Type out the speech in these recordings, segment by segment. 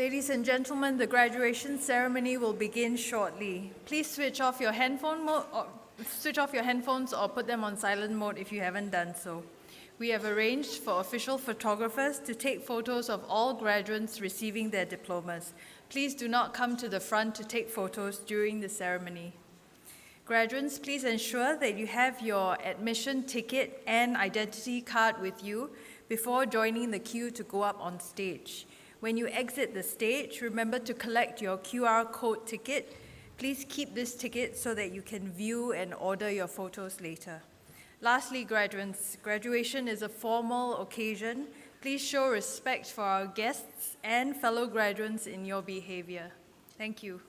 Ladies and gentlemen, the graduation ceremony will begin shortly. Please switch off your headphones or put them on silent mode if you haven't done so. We have arranged for official photographers to take photos of all graduates receiving their diplomas. Please do not come to the front to take photos during the ceremony. Graduates, please ensure that you have your admission ticket and identity card with you before joining the queue to go up on stage. When you exit the stage, remember to collect your QR code ticket. Please keep this ticket so that you can view and order your photos later. Lastly, graduates, graduation is a formal occasion. Please show respect for our guests and fellow graduates in your behavior. Thank you.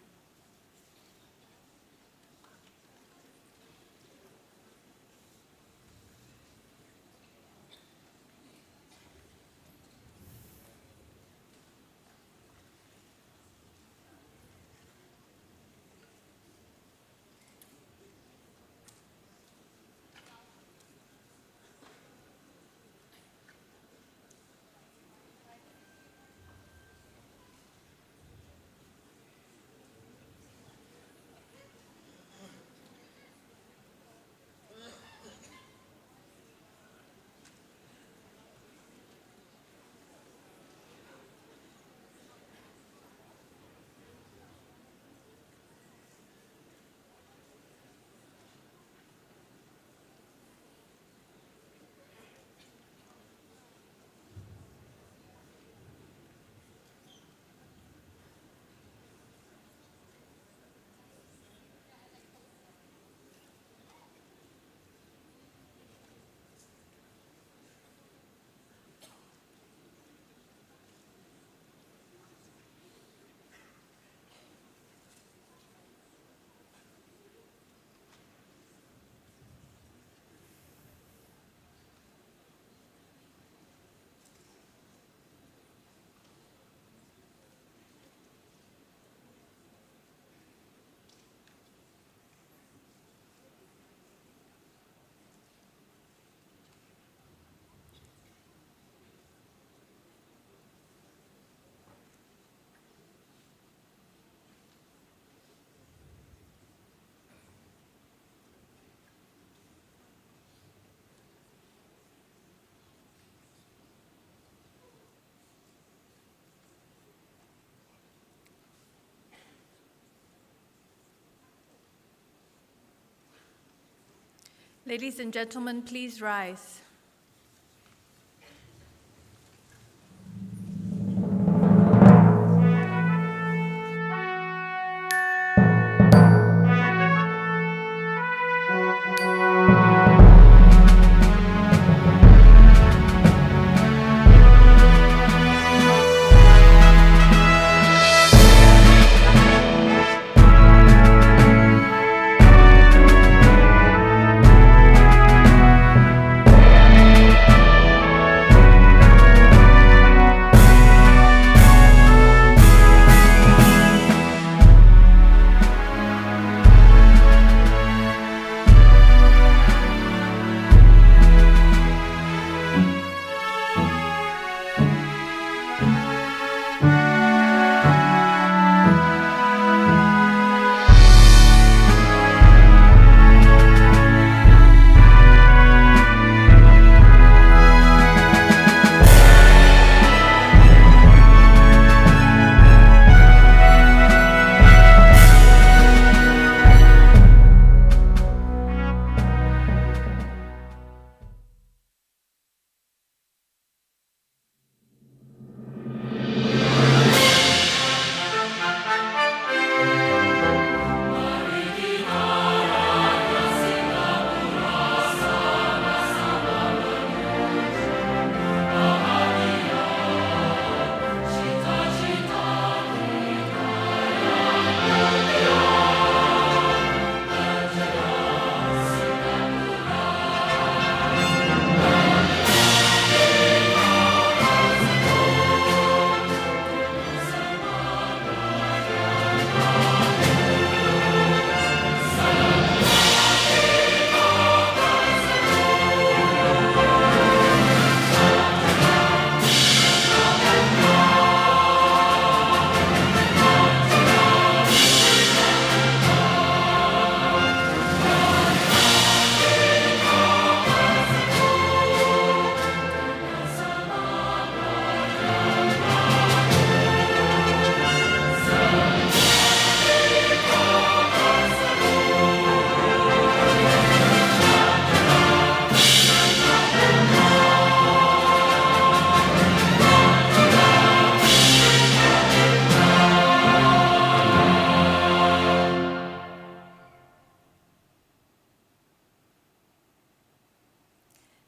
Ladies and gentlemen, please rise.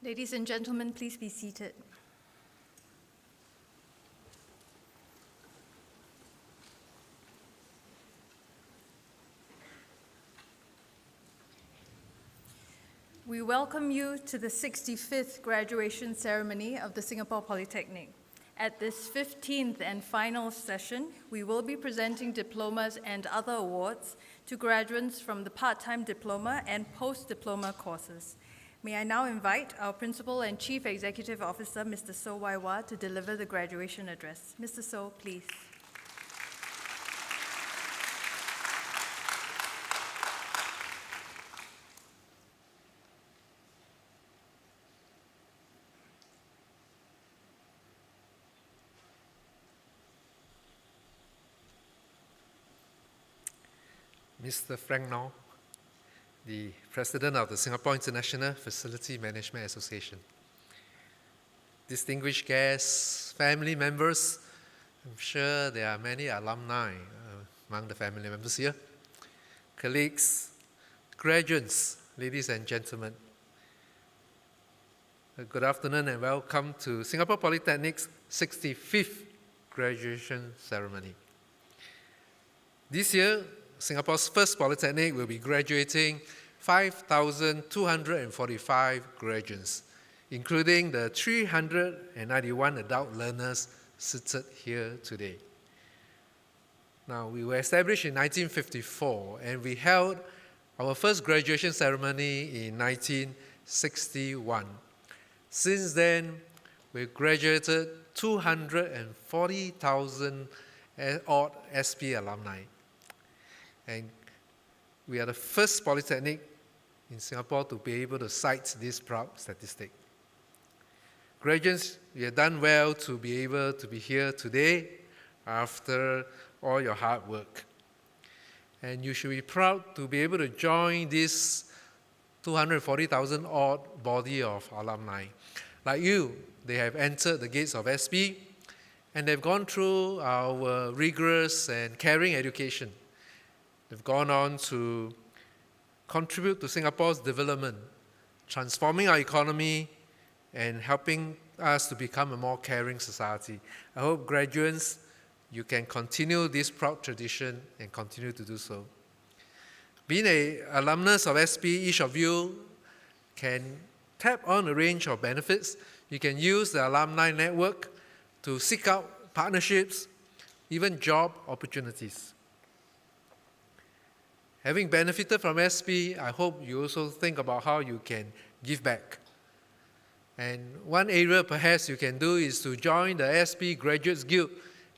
Ladies and gentlemen, please be seated. We welcome you to the 65th graduation ceremony of the Singapore Polytechnic. At this 15th and final session, we will be presenting diplomas and other awards to graduates from the part-time diploma and post-diploma courses. May I now invite our Principal and Chief Executive Officer, Mr. So Wai Wah, to deliver the graduation address. Mr. So, please. Mr. Frank Nau, the President of the Singapore International Facility Management Association. Distinguished guests, family members, I'm sure there are many alumni among the family members here, colleagues, graduates, ladies and gentlemen. Good afternoon and welcome to Singapore Polytechnic's 65th graduation ceremony. This year, Singapore's first Polytechnic will be graduating 5,245 graduates, including the 391 adult learners seated here today. Now, we were established in 1954 and we held our first graduation ceremony in 1961. Since then, we've graduated 240,000 odd SP alumni. And we are the first Polytechnic in Singapore to be able to cite this proud statistic. Graduates, you have done well to be able to be here today after all your hard work. And you should be proud to be able to join this 240,000 odd body of alumni. Like you, they have entered the gates of SP and they've gone through our rigorous and caring education. They've gone on to contribute to Singapore's development, transforming our economy and helping us to become a more caring society. I hope graduates, you can continue this proud tradition and continue to do so. Being an alumnus of SP, each of you can tap on a range of benefits. You can use the alumni network to seek out partnerships, even job opportunities. Having benefited from SP, I hope you also think about how you can give back. And one area perhaps you can do is to join the SP Graduates Guild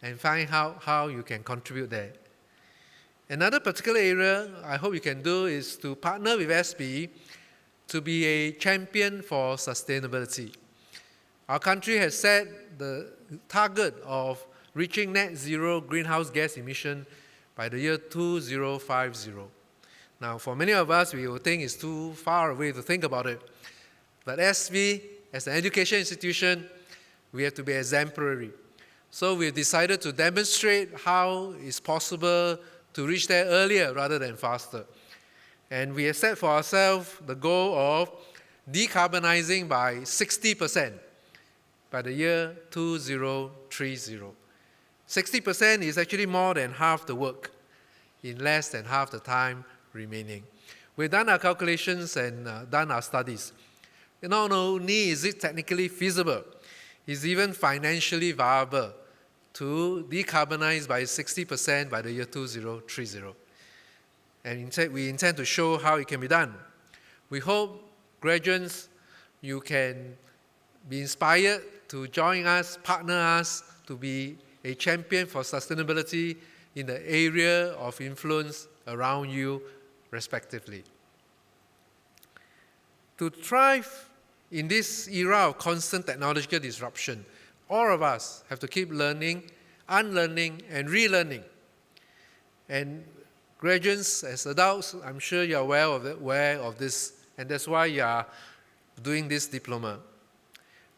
and find out how you can contribute there. Another particular area I hope you can do is to partner with SP to be a champion for sustainability. Our country has set the target of reaching net zero greenhouse gas emission by the year 2050. Now, for many of us, we will think it's too far away to think about it. But SP, as an education institution, we have to be exemplary. So we have decided to demonstrate how it's possible to reach there earlier rather than faster. And we have set for ourselves the goal of decarbonizing by 60% by the year 2030. 60% is actually more than half the work in less than half the time remaining. We've done our calculations and done our studies. And not only is it technically feasible, it's even financially viable to decarbonize by 60% by the year 2030. And we intend to show how it can be done. We hope, graduates, you can be inspired to join us, partner us to be a champion for sustainability in the area of influence around you, respectively. To thrive in this era of constant technological disruption, all of us have to keep learning, unlearning, and relearning. And graduates, as adults, I'm sure you're aware of this, and that's why you are doing this diploma.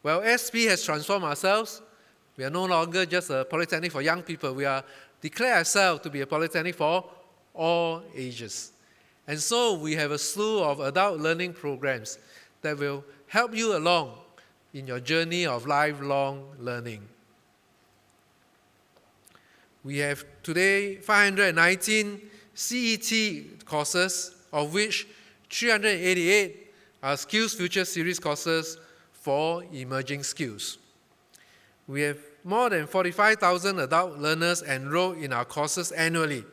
Well, SP has transformed ourselves. We are no longer just a polytechnic for young people. We are declare ourselves to be a polytechnic for all ages. And so we have a slew of adult learning programs that will help you along in your journey of lifelong learning. We have today 519 CET courses, of which 388 are Skills Future Series courses for emerging skills. We have more than 45,000 adult learners enrolled in our courses annually,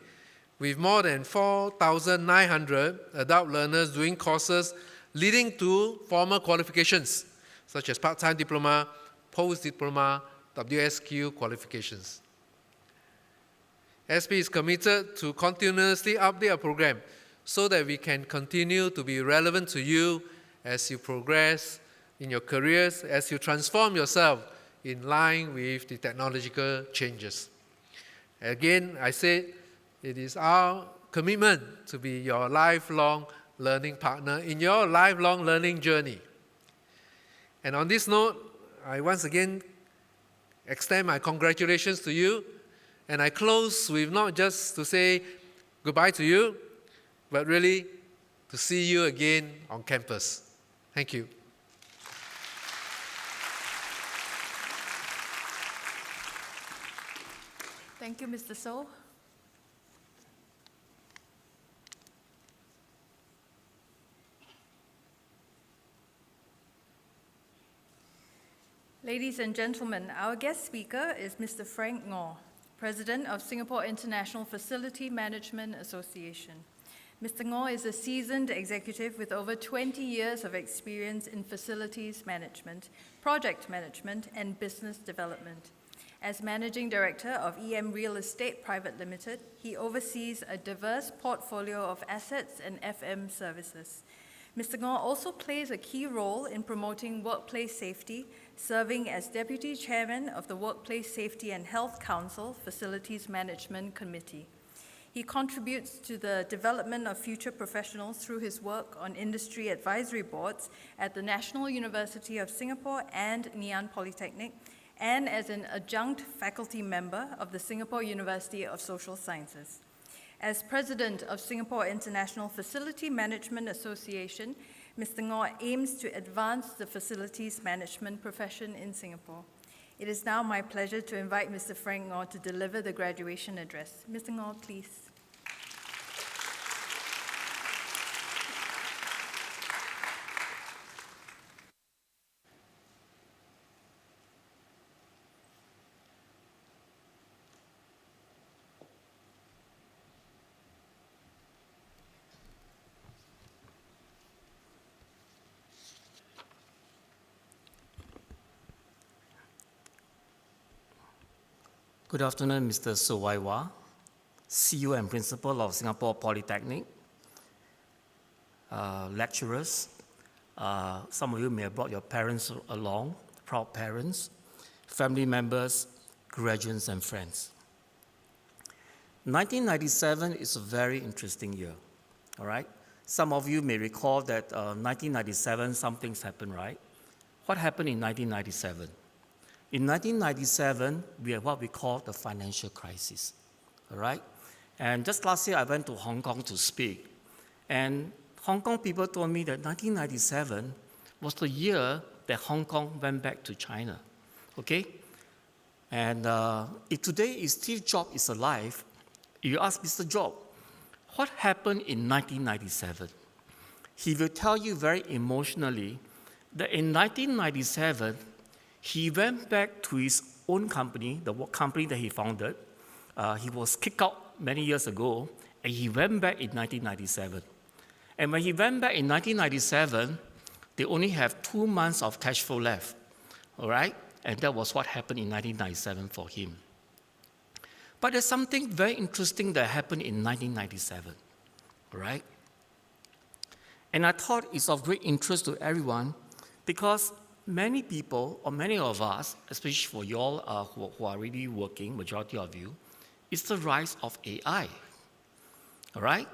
with more than 4,900 adult learners doing courses leading to formal qualifications, such as part-time diploma, post-diploma, WSQ qualifications. SP is committed to continuously update our program so that we can continue to be relevant to you as you progress in your careers, as you transform yourself in line with the technological changes. Again, I say it is our commitment to be your lifelong learning partner in your lifelong learning journey. And on this note, I once again extend my congratulations to you, and I close with not just to say goodbye to you, but really to see you again on campus. Thank you. Thank you, Mr. So. Ladies and gentlemen, our guest speaker is Mr. Frank Ngor, President of Singapore International Facility Management Association. Mr. Ngor is a seasoned executive with over 20 years of experience in facilities management, project management, and business development. As Managing Director of EM Real Estate Private Limited, he oversees a diverse portfolio of assets and FM services. Mr. Ngor also plays a key role in promoting workplace safety, serving as Deputy Chairman of the Workplace Safety and Health Council Facilities Management Committee. He contributes to the development of future professionals through his work on industry advisory boards at the National University of Singapore and Ngee Polytechnic, and as an adjunct faculty member of the Singapore University of Social Sciences. As President of Singapore International Facility Management Association, Mr. Ngor aims to advance the facilities management profession in Singapore. It is now my pleasure to invite Mr. Frank Ngor to deliver the graduation address. Mr. Ngor, please. Good afternoon, Mr. Suwaiwa, CEO and Principal of Singapore Polytechnic, lecturers. Some of you may have brought your parents along, proud parents, family members, graduates, and friends. 1997 is a very interesting year, all right? Some of you may recall that 1997, some things happened, right? What happened in 1997? In 1997, we had what we call the financial crisis, all right? And just last year, I went to Hong Kong to speak. And Hong Kong people told me that 1997 was the year that Hong Kong went back to China, okay? And if today Steve Jobs is alive, you ask Mr. Jobs, what happened in 1997? He will tell you very emotionally that in 1997, he went back to his own company, the company that he founded. He was kicked out many years ago, and he went back in 1997. And when he went back in 1997, they only have 2 months of cash flow left, all right? And that was what happened in 1997 for him. But there's something very interesting that happened in 1997, all right? And I thought it's of great interest to everyone because many people, or many of us, especially for you all who are really working, majority of you, it's the rise of AI, all right?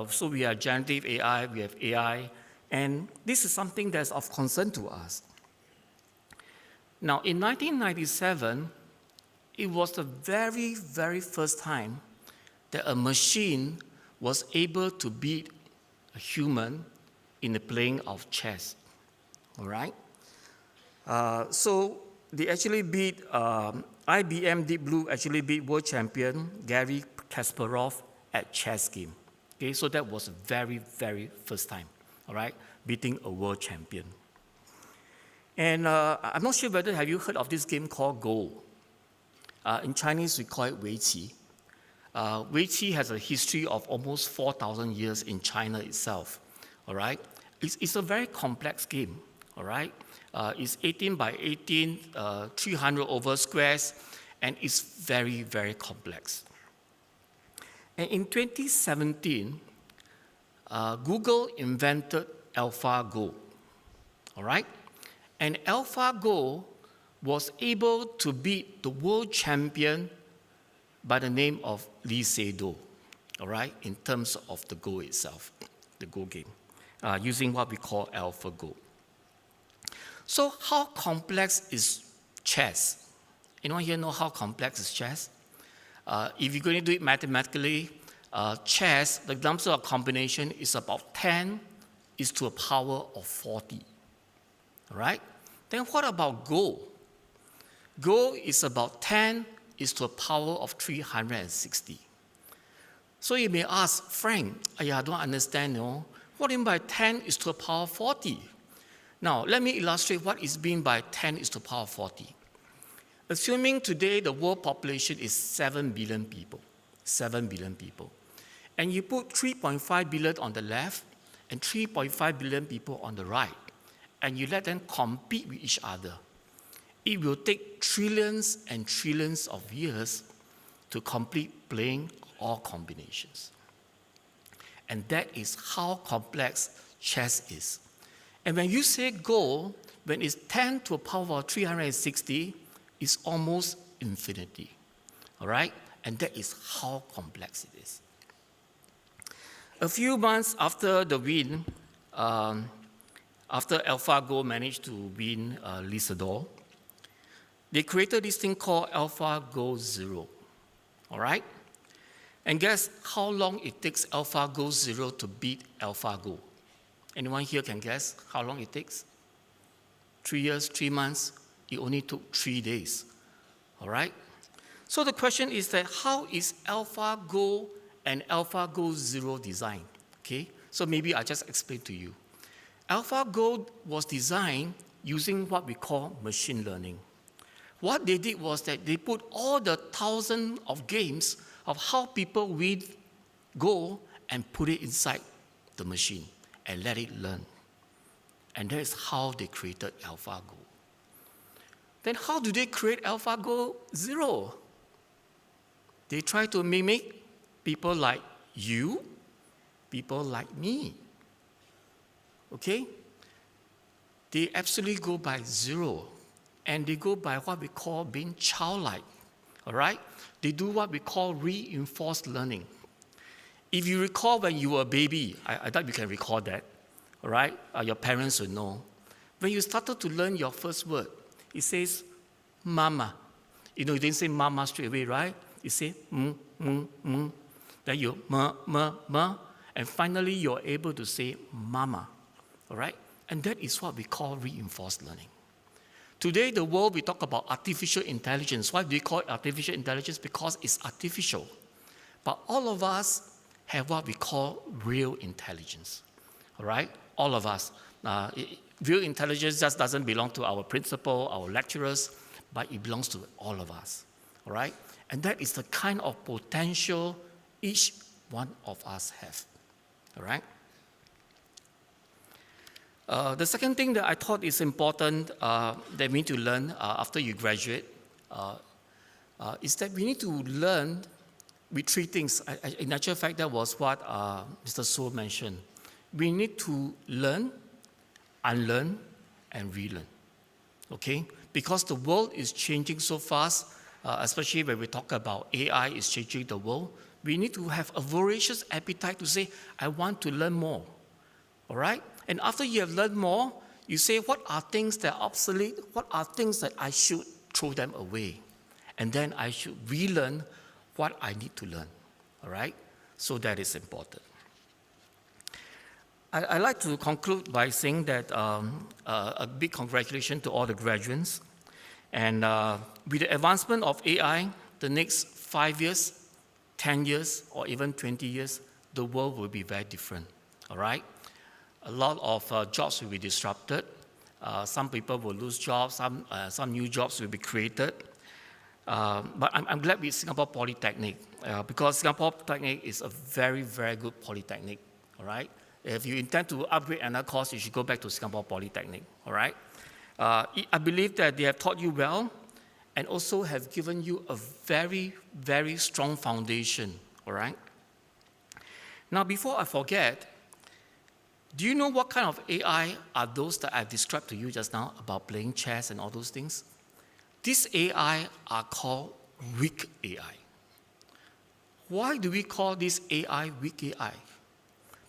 So we have generative AI, we have AI, and this is something that's of concern to us. Now, in 1997, it was the very, very first time that a machine was able to beat a human in the playing of chess, all right? So they actually beat, IBM Deep Blue actually beat world champion Gary Kasparov at chess game. Okay, so that was the very, very first time, all right, beating a world champion. And I'm not sure whether have you heard of this game called Go. In Chinese, we call it Weiqi. Weiqi has a history of almost 4,000 years in China itself, all right? It's a very complex game, all right? It's 18 by 18, 300 over squares, and it's very, very complex. And in 2017, Google invented AlphaGo, all right? And AlphaGo was able to beat the world champion by the name of Lee Sedol, all right, in terms of the Go itself, the Go game, using what we call AlphaGo. So how complex is chess? Anyone here know how complex is chess? If you're going to do it mathematically, chess, the number of combination is about 10 is to a power of 40, all right? Then what about Go? Go is about 10 is to a power of 360. So you may ask, Frank, I don't understand, what do you mean by 10 is to a power of 40? Now, let me illustrate what is meant by 10 is to the power of 40. Assuming today the world population is 7 billion people, 7 billion people, and you put 3.5 billion on the left and 3.5 billion people on the right, and you let them compete with each other, it will take trillions and trillions of years to complete playing all combinations. And that is how complex chess is. And when you say Go, when it's 10 to the power of 360, it's almost infinity, all right? And that is how complex it is. A few months after the win, after AlphaGo managed to win Lee Sedol, they created this thing called AlphaGo Zero, all right? And guess how long it takes AlphaGo Zero to beat AlphaGo? Anyone here can guess how long it takes? 3 years, 3 months? It only took 3 days, all right? So the question is that how is AlphaGo and AlphaGo Zero designed, okay? So maybe I just explain to you. AlphaGo was designed using what we call machine learning. What they did was that they put all the thousands of games of how people win Go and put it inside the machine and let it learn. And that is how they created AlphaGo. Then how do they create AlphaGo Zero? They try to mimic people like you, people like me. Okay? They absolutely go by zero. And they go by what we call being childlike. All right? They do what we call reinforced learning. If you recall when you were a baby, I thought you can recall that. All right? Your parents will know. When you started to learn your first word, it says, mama. You didn't say mama straight away, right? You say, Then you, ma. And finally, you're able to say mama. All right? And that is what we call reinforced learning. Today, the world, we talk about artificial intelligence. Why do we call it artificial intelligence? Because it's artificial. But all of us have what we call real intelligence. All right? All of us. Real intelligence just doesn't belong to our principal, our lecturers, but it belongs to all of us. All right? And that is the kind of potential each one of us have. All right? The second thing that I thought is important that we need to learn after you graduate is that we need to learn with three things. In actual fact, that was what Mr. So mentioned. We need to learn, unlearn, and relearn. Okay? Because the world is changing so fast, especially when we talk about AI is changing the world, we need to have a voracious appetite to say, I want to learn more. All right? And after you have learned more, you say, what are things that are obsolete? What are things that I should throw them away? And then I should relearn what I need to learn. All right? So that is important. I'd like to conclude by saying that a big congratulations to all the graduates. And with the advancement of AI, the next 5 years, 10 years, or even 20 years, the world will be very different, all right? A lot of jobs will be disrupted. Some people will lose jobs, some new jobs will be created. But I'm glad with Singapore Polytechnic, because Singapore Polytechnic is a very, very good polytechnic, all right? If you intend to upgrade another course, you should go back to Singapore Polytechnic, all right? I believe that they have taught you well and also have given you a very, very strong foundation, all right? Now, before I forget, do you know what kind of AI are those that I've described to you just now about playing chess and all those things? These AI are called weak AI. Why do we call this AI weak AI?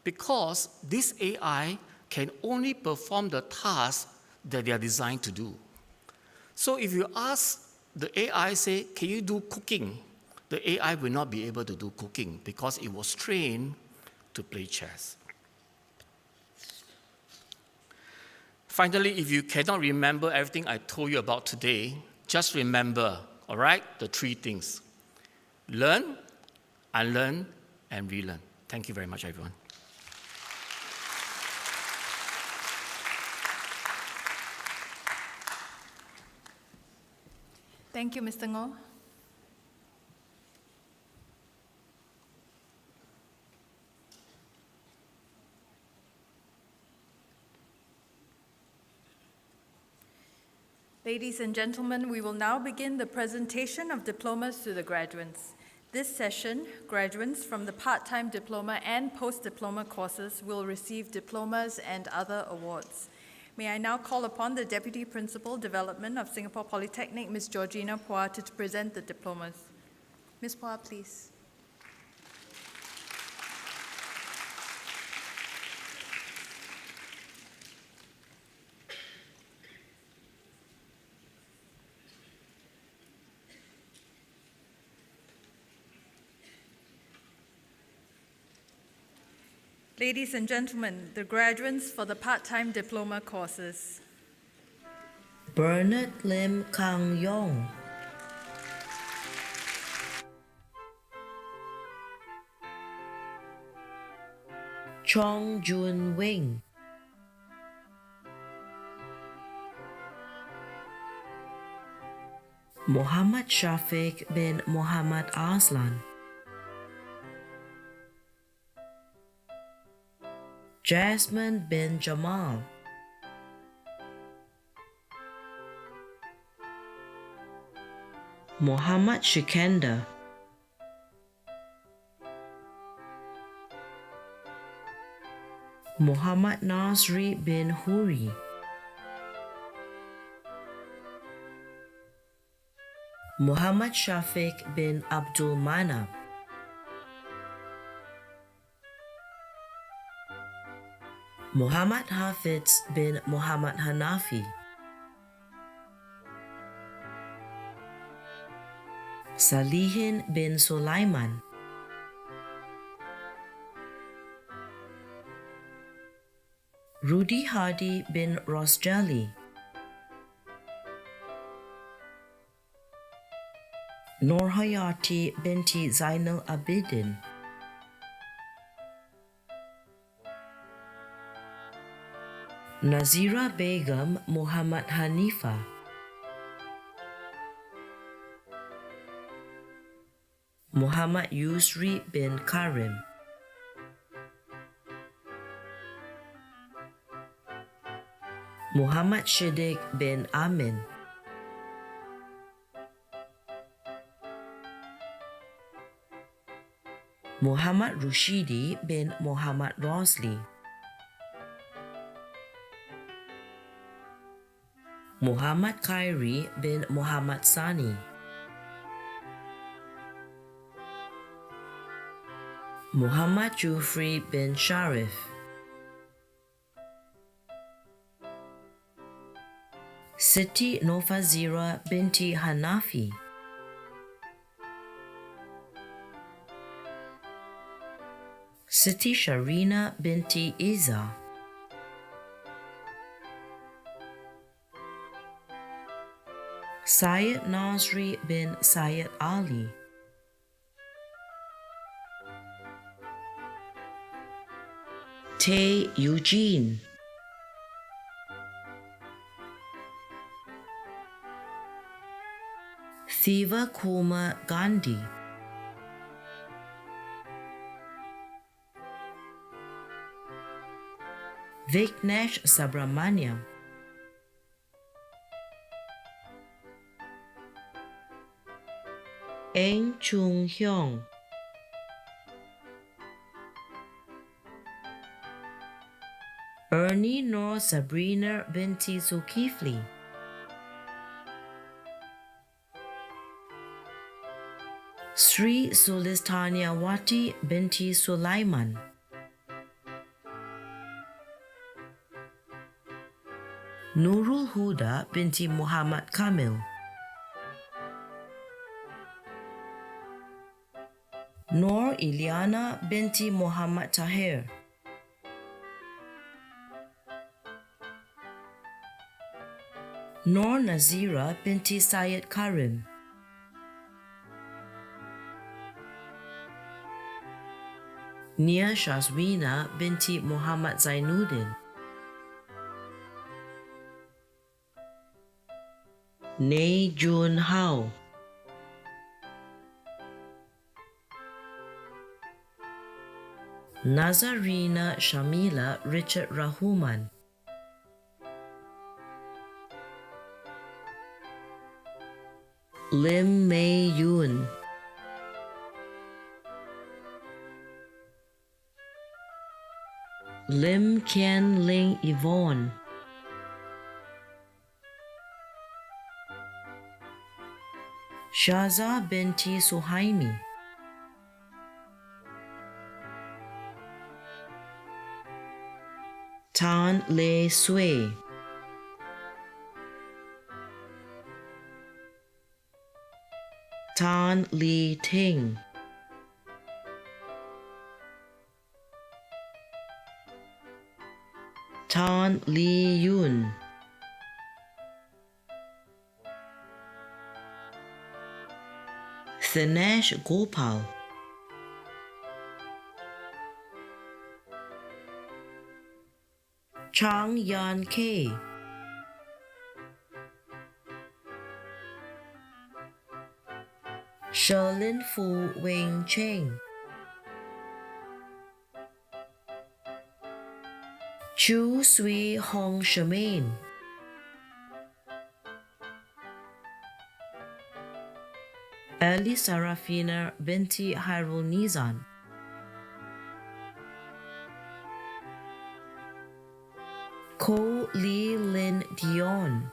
Because this AI can only perform the tasks that they are designed to do. So if you ask the AI, say, can you do cooking? The AI will not be able to do cooking because it was trained to play chess. Finally, if you cannot remember everything I told you about today, just remember, all right, the 3 things. Learn, unlearn, and relearn. Thank you very much, everyone. Thank you, Mr. Ngo. Ladies and gentlemen, we will now begin the presentation of diplomas to the graduates. This session, graduates from the part-time diploma and post-diploma courses will receive diplomas and other awards. May I now call upon the Deputy Principal Development of Singapore Polytechnic, Ms. Georgina Phua, to present the diplomas. Ms. Phua, please. Ladies and gentlemen, the graduates for the part-time diploma courses. Bernard Lim Kang Yong, Chong Jun Wing, Muhammad Shafiq bin Muhammad Aslan, Jasmine bin Jamal, Muhammad Shikenda, Muhammad Nasri bin Huri, Muhammad Shafiq bin Abdul Manab, Muhammad Hafiz bin Muhammad Hanafi, Salihin bin Sulaiman, Rudy Hadi bin Rosjali, Nurhayati binti Zainal Abidin, Nazira Begum Muhammad Hanifa, Muhammad Yusri bin Karim, Muhammad Shiddiq bin Amin, Muhammad Rushidi bin Muhammad Rosli, Muhammad Khairi bin Muhammad Sani, Muhammad Jufri bin Sharif, Siti Nofazira binti Hanafi, Siti Sharina binti Iza, Syed Nasri bin Syed Ali, Tay Eugene, Thiva Kumar Gandhi, Vignesh Subramaniam, Eng Chung Hyung, Ernie Nor Sabrina binti Zulkifli, Sri Sulistaniawati binti Sulaiman, Nurul Huda binti Muhammad Kamil, Nur Ilyana binti Muhammad Tahir, Nur Nazira binti Syed Karim, Nia Shazwina binti Muhammad Zainuddin, Nei Jun Hao, Nazarina Shamila Richard Rahuman, Lim Mei Yun, Lim Kian Ling Yvonne, Shaza binti Suhaimi, Tan Le Sui, Tan Li Ting, Tan Li Yun, Thinesh Gopal, Chang Yan K, Sherlin Fu Wing Cheng, Chu Sui Hong Shemaine, Ali Sarafina binti Hairul Nizan, Ko Lee Lin Dion,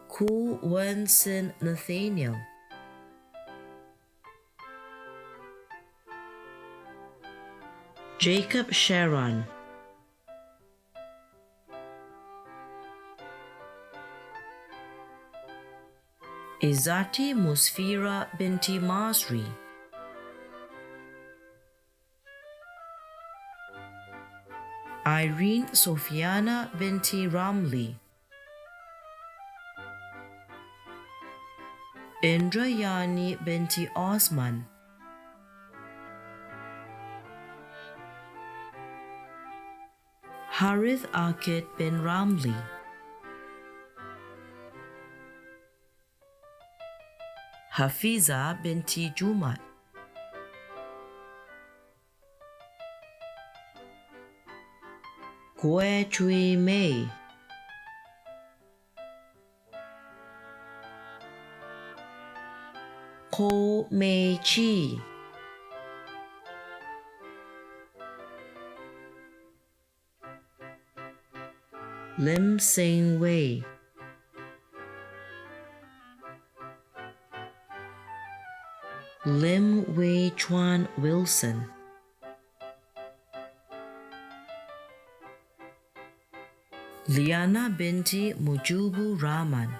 Ku Wen Sin Nathaniel, Jacob Sharon, Izati Musfira binti Masri, Irene Sofiana binti Ramli, Indrayani binti Osman, Harith Akid bin Ramli, Hafiza binti Jumat, Kwe Chui Mei, Ko Mei Chi, Lim Seng Wei, Lim Wei Chuan Wilson, Liana binti Mujubu Rahman,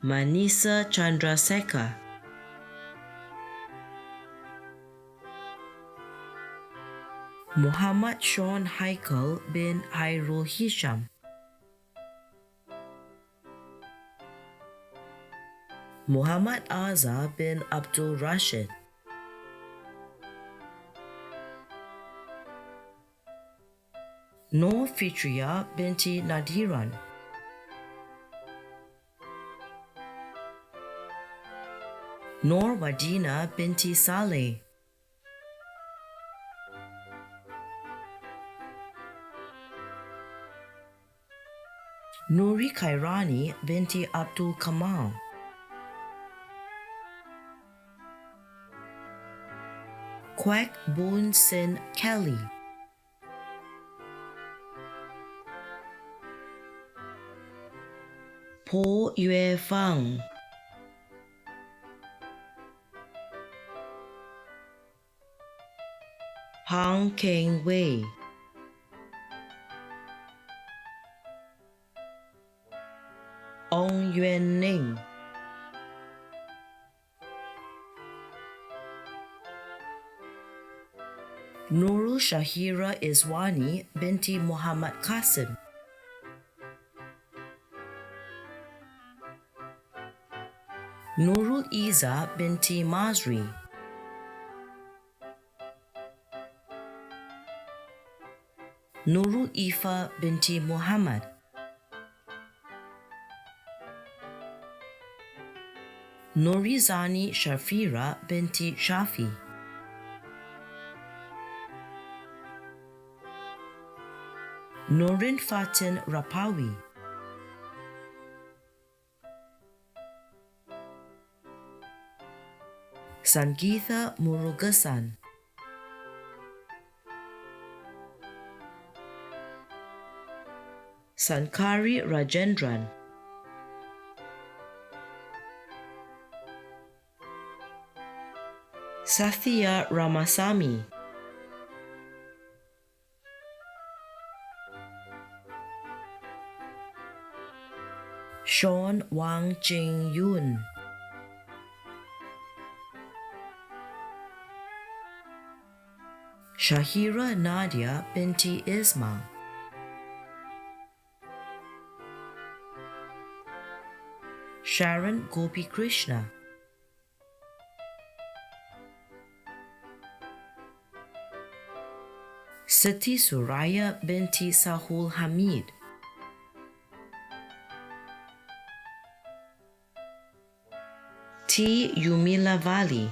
Manisa Chandrasekhar, Muhammad Sean Haikal bin Hairul Hisham, Muhammad Azhar bin Abdul Rashid, Noor Fitria binti Nadiran, Noor Wadina binti Saleh, Nuri Khairani binti Abdul Kamal, Kwek Boon Sin Kelly, Po Yue Fang, Hang Keng Wei, Ong Yuan Ning, Nurul Shahira Izwani binti Muhammad Qasim, Nurul Iza binti Mazri, Nurul Ifa binti Muhammad, Nurizani Shafira binti Shafi, Nurin Fatin Rapawi, Sangeetha Murugasan, Sankari Rajendran, Sathya Ramasamy, Sean Wang Jing Yun, Shahira Nadia binti Ismail, Sharon Gopi Krishna, Siti Suraya binti Sahul Hamid, T. Yumila Vali,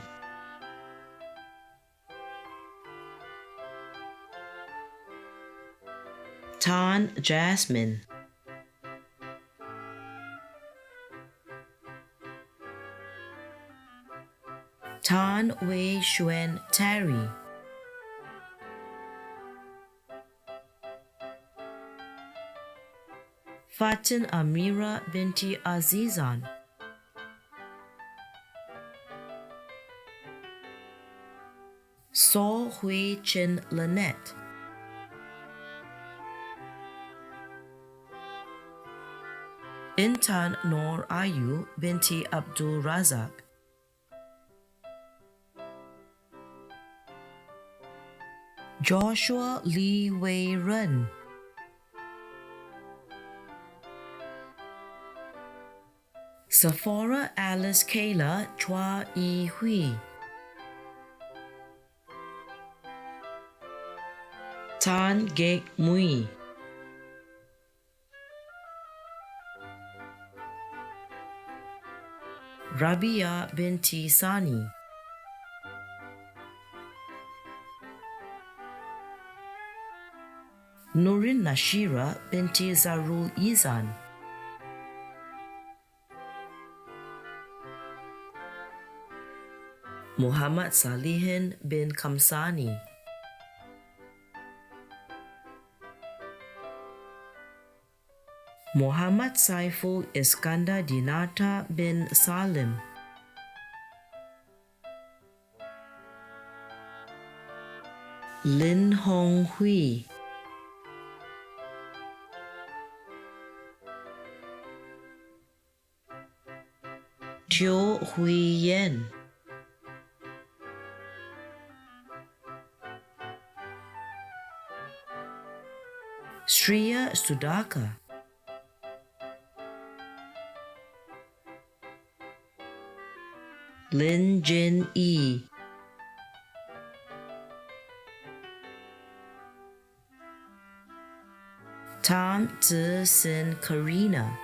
Tan Jasmine, Tan Wei Xuan Terry, Fatin Amira binti Azizan, So Hui Chin Lynette, Intan Noor Ayu binti Abdul Razak, Joshua Lee Wei Ren, Sephora Alice Kayla Chua Yi Hui, Tan Gek Mui, Rabia binti Sani, Nurin Nashira binti Zarul Izan, Muhammad Salihin bin Kamsani, Muhammad Saiful Iskandar Dinata bin Salim, Lin Hong Hui, Chiu Hui Yen, Sriya Sudhakar, Lin Jin Yi, Tam Tzu Sin Karina,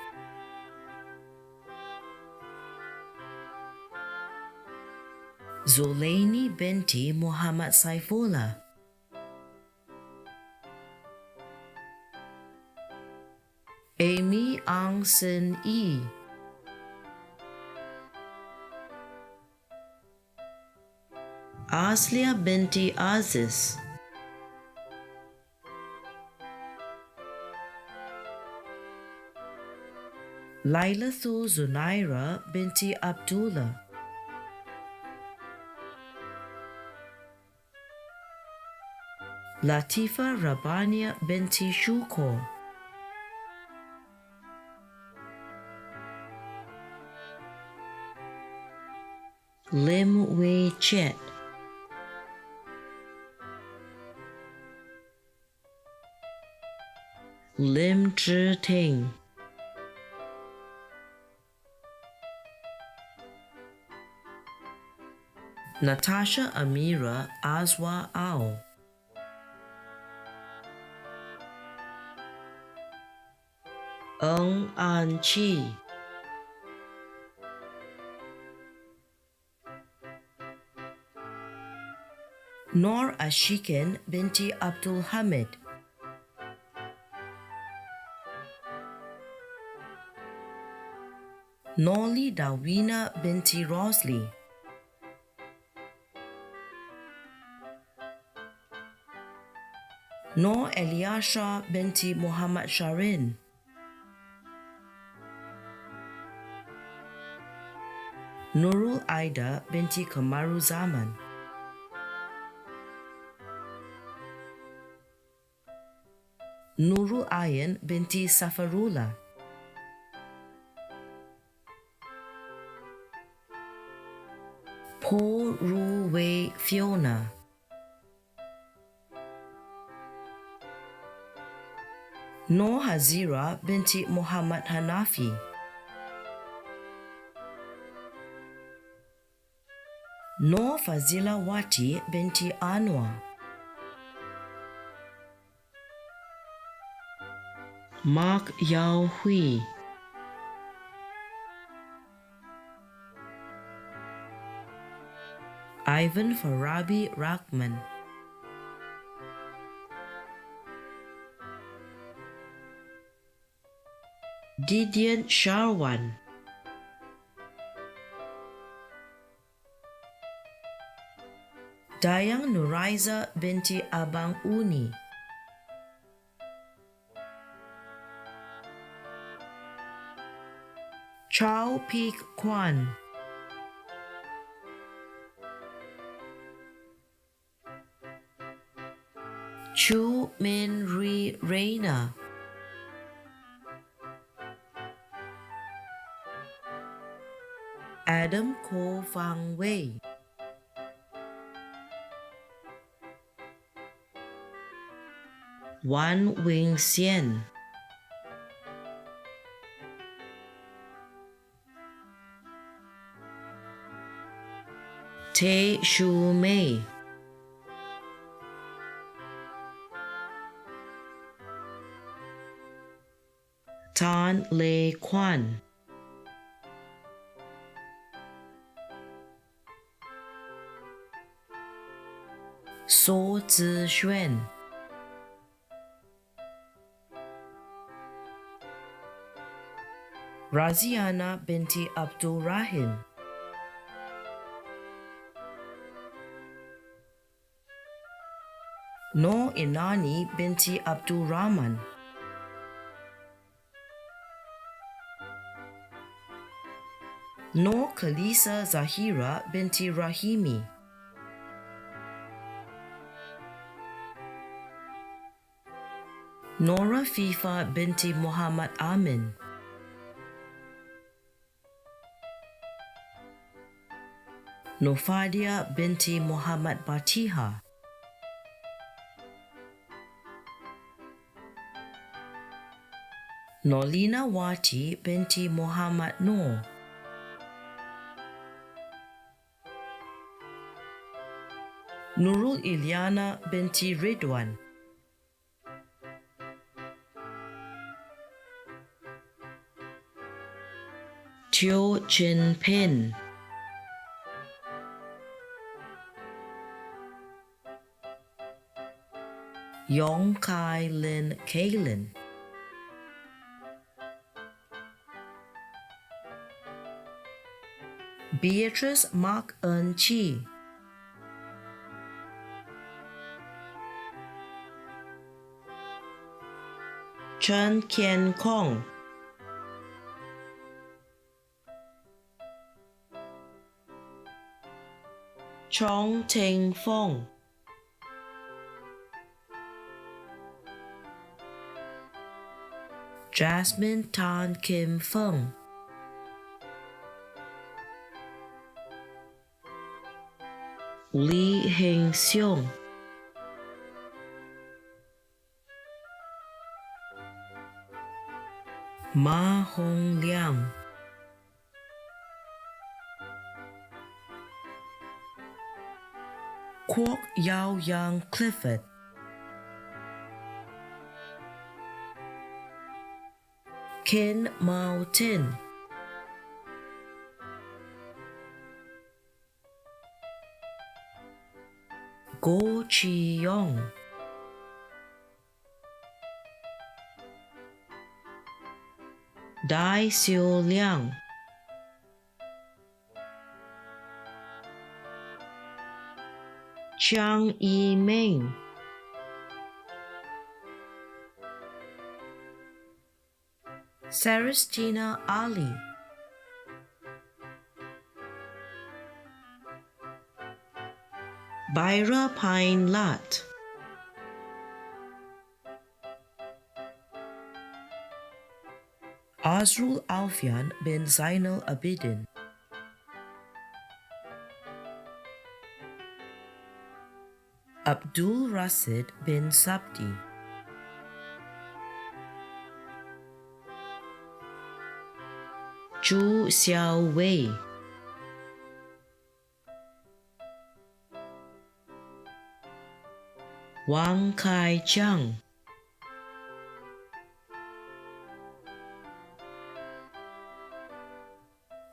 Zulaini binti Muhammad Saifullah, Amy Ang Sin Yi, Aslia binti Aziz, Lailathu Zunaira binti Abdullah, Latifa Rabania binti Shukor, Lim Wei Chet, Lim Zhi Ting, Natasha Amira Azwa Ao, Eng An Chi, Nor Ashikin binti Abdul Hamid, Noli Dawina binti Rosli, Nor Eliasha binti Muhammad Sharin, Nurul Aida binti Kamaru Zaman, Nurul Ayan binti Safarullah, Po Ru Wei Fiona, Noor Hazira binti Muhammad Hanafi, Noor Fazila Wati binti Anwar, Mark Yao Hui, Ivan Farabi Rahman, Didian Sharwan, Dayang Nuraiza binti Abang Uni, Chow Peak Kwan, Chu Min Ri Reina, Adam Ko Fang Wei, Wan Wing Xian, Te Shu Mei, Tan Le Quan, So Zi Xuan, Raziana binti Abdul Rahim, Noor Inani binti Abdul Rahman, Noor Khalisa Zahira binti Rahimi, Nora Fifa binti Muhammad Amin, Nofadia binti Muhammad Batiha, Nolina Wati binti Muhammad Noor, Nurul Ilyana binti Ridwan, Teo Chin Pin, Yong Kai Lin Kaylin, Beatrice Mark Eun Chi, Chen Kien Kong, Chong Teng Fong, Jasmine Tan Kim Feng, Lee Heng Seong, Ma Hong Liang, Kwok Yao Yang Clifford, Ken Mao Tin, Go Chi Yong, Dai Xiu Liang, Chiang Yi Meng, Celestina Ali, Byra Pine Lat, Azrul Alfian bin Zainal Abidin, Abdul Rasid bin Sabti, Zhu Xiao Wei, Wang Kai Chang,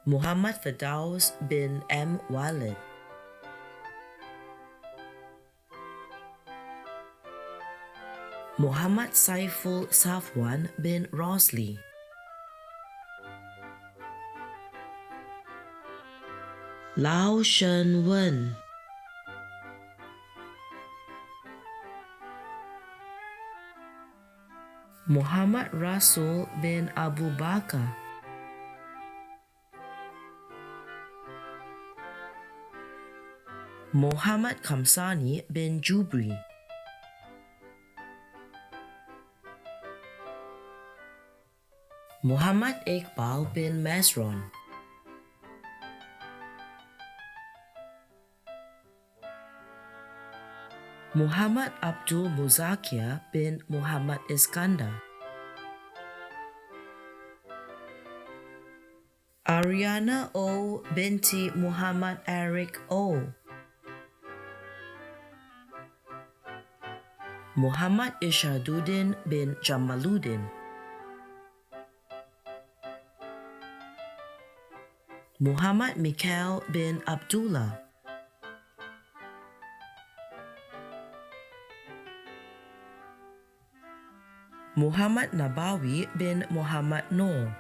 Muhammad Firdaus bin M. Walid, Muhammad Saiful Safwan bin Rosli, Lao Shen Wen, Muhammad Rasul bin Abu Bakar, Muhammad Kamsani bin Jubri, Muhammad Iqbal bin Mesron, Muhammad Abdul Muzakir bin Muhammad Iskandar, Ariana O binti Muhammad Eric O, Muhammad Ishaduddin bin Jamaluddin, Muhammad Mikhail bin Abdullah, Muhammad Nabawi bin Muhammad Noor,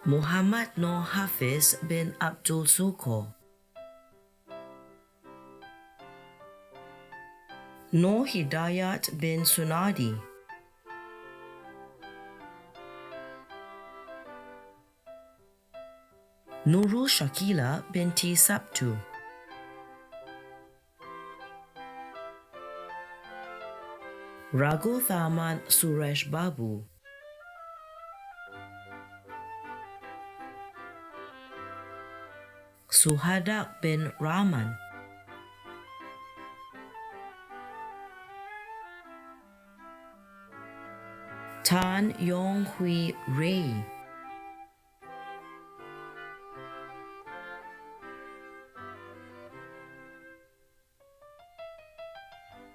Muhammad Noor Hafiz bin Abdul Suko, Noor Hidayat bin Sunadi, Nurul Shakila binti Sabtu, Raghu Thaman Suresh Babu, Suhadak bin Rahman, Tan Yong Hui Ray,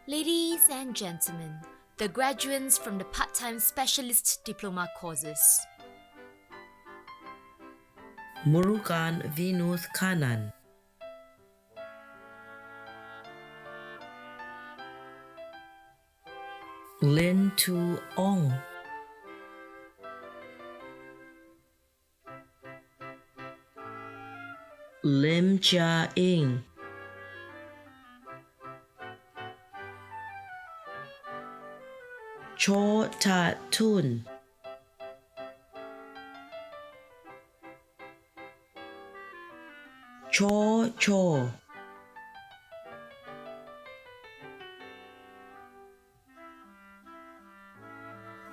Ladies and gentlemen, the graduates from the part-time specialist diploma courses. Murugan Vinuth Kanan, Lin Tu Ong, Lim Chia Ing, Cho Ta Tun, Cho Cho,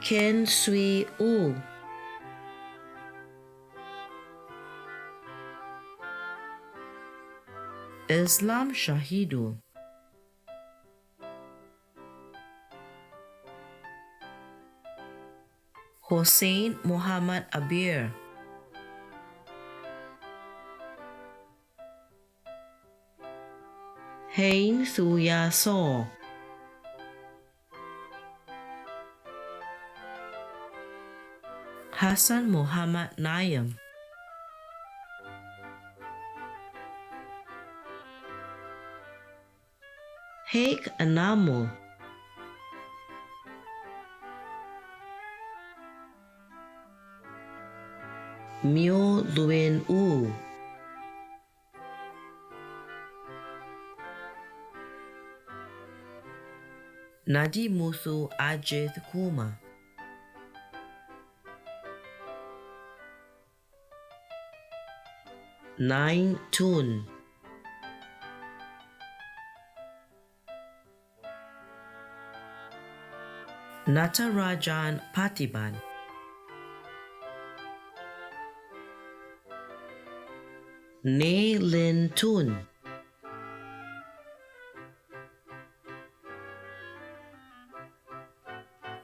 Ken Sui U, Islam Shahidu, Hossein Muhammad Abir, Hein Suya So, Hassan Muhammad Nayam, Haik Anamo, Myo Luen U, Nadi Musu Ajith Kuma, Nine Tun, Natarajan Patiban, Ne Lin Tun,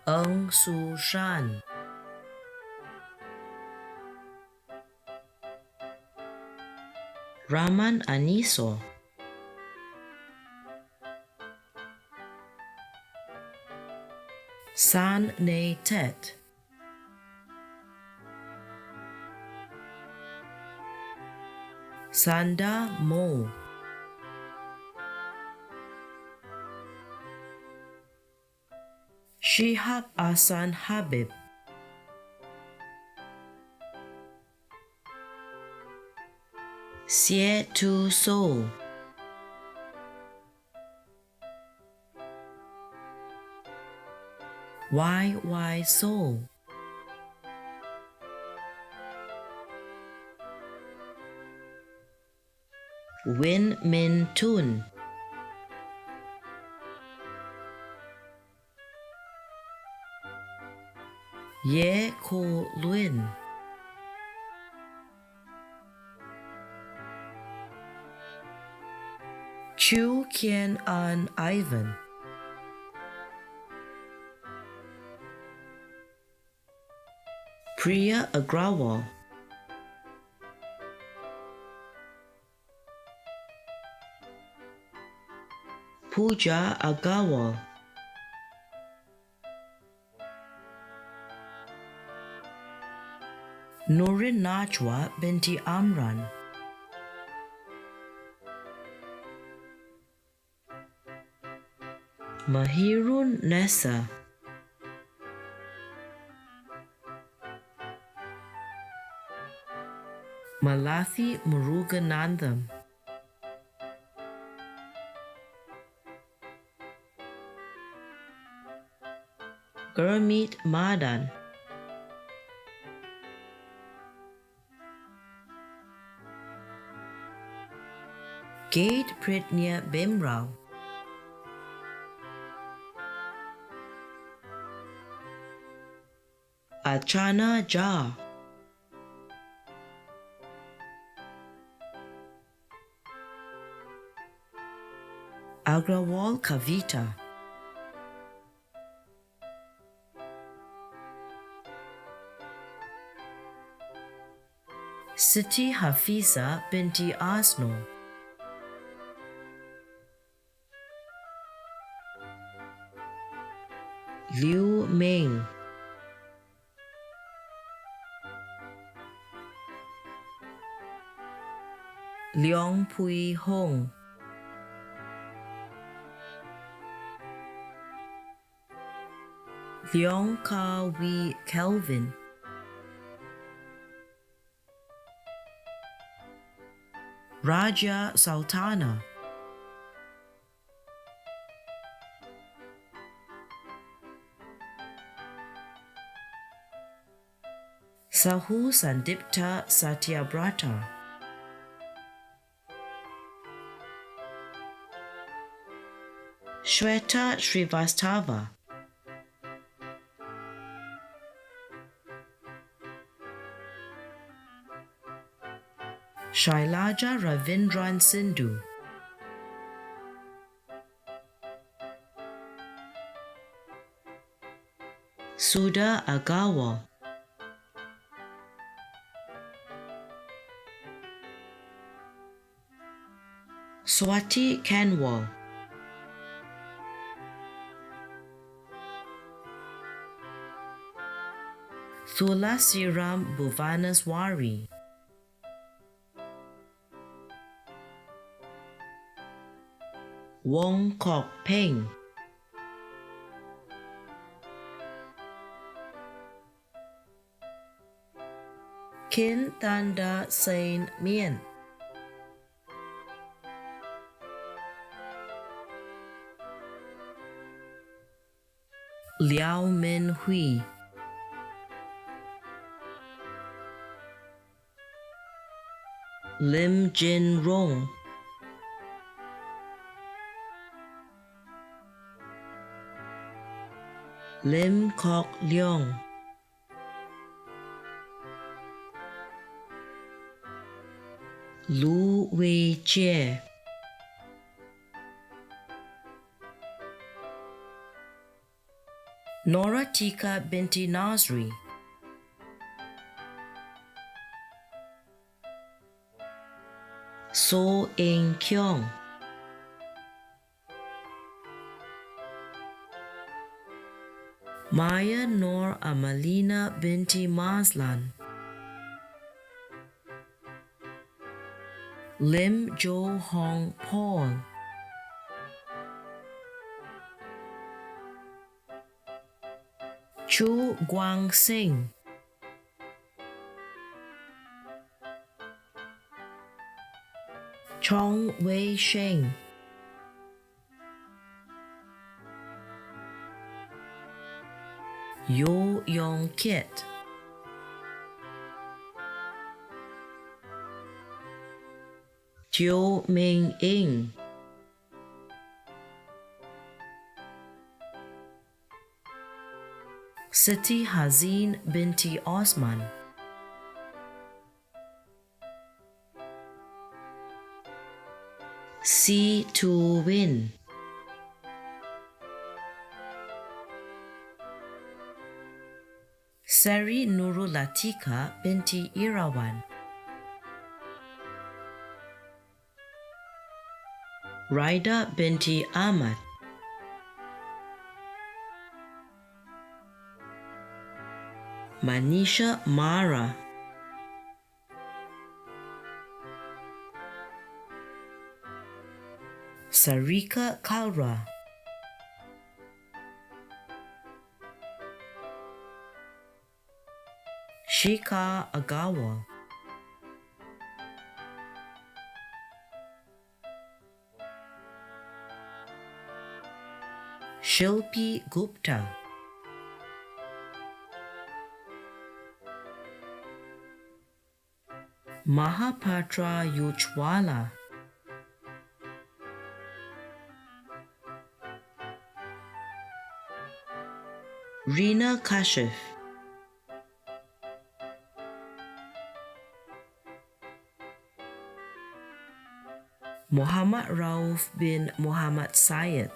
Eng Su Shan, Raman Aniso, San Ne Tet, Sanda Mo, Shihab Asan Habib, Xie Tu So, Y So, Win Min Tun, Ye Ko Luen, Chu Kien An Ivan, Priya Agrawal, Pooja Agrawal, Nurin Najwa binti Amran, Mahirun Nessa, Malathi Muruganandam, Gurmeet Madan, Gate Pritnya Bimrao, Achana Jha, Agrawal Kavita, Siti Hafiza binti Asno, Liu Ming, Leong Pui Hong, Leong Ka Wee Kelvin, Raja Sultana, Sahu Sandipta Satyabrata, Shweta Srivastava, Shailaja Ravindran Sindhu, Sudha Agawa, Swati Kanwal, Thulasiram Bhuvanaswari, Wong Kok Peng, Kin Tanda Sain Mien, Liao Min Hui, Lim Jin Rong, Lim Kok Leong, Lu Wei Jie, Nora Tika binti Nasri, So Eng Kyong, Maya Nor Amalina binti Mazlan, Lim Jo Hong Paul, Chu Guang Sing, Chong Wei Sheng, Yo Yong Kit, Teo Ming Ing, Siti Hazin binti Osman, Si Tu Win, Sari Nurul Latika binti Irawan, Raida binti Ahmad, Manisha Mara, Sarika Kalra, Shika Agawa, Shilpi Gupta, Mahapatra Yuchwala, Reena Kashif, Muhammad Rauf bin Muhammad Syed,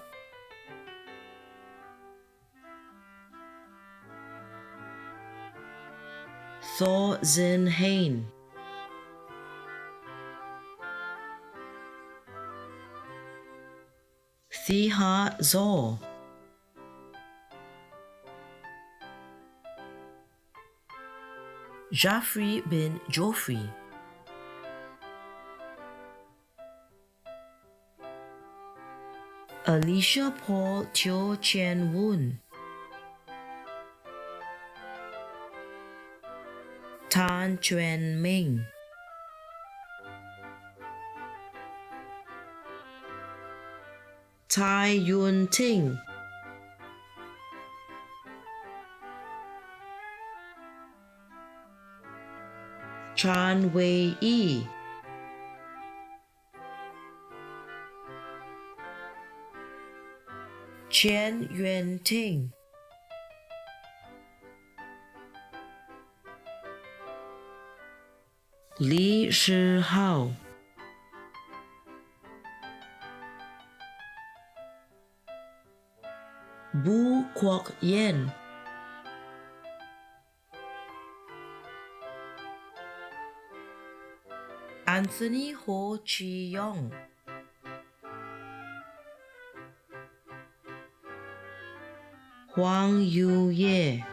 Thaw Zin Hain, Thiha Zaw, Jaffrey bin Joffrey, Alicia Paul Teo Chien Woon, Tan Chuen Ming, Tai Yun Ting, Chan Wei Yi, Chen Yuan Ting, Li Shi Hao, Bu Kwok Yen, Anthony Ho Chi Yong, Huang Yu Ye,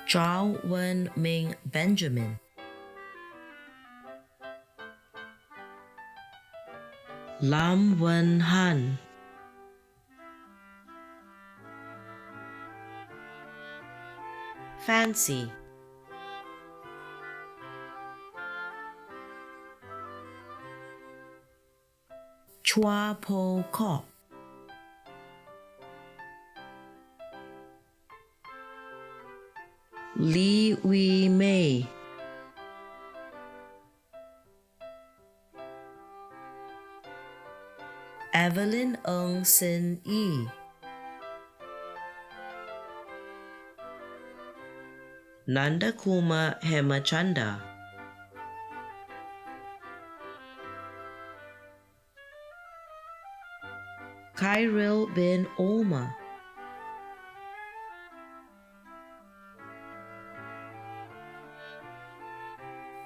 Zhao Wen Ming Benjamin, Lam Wen Han, Fancy, Chua Po Kok, Li Wei Mei, Evelyn Ng Sin Yi, Nandakuma Hemachanda, Khairil bin Omar,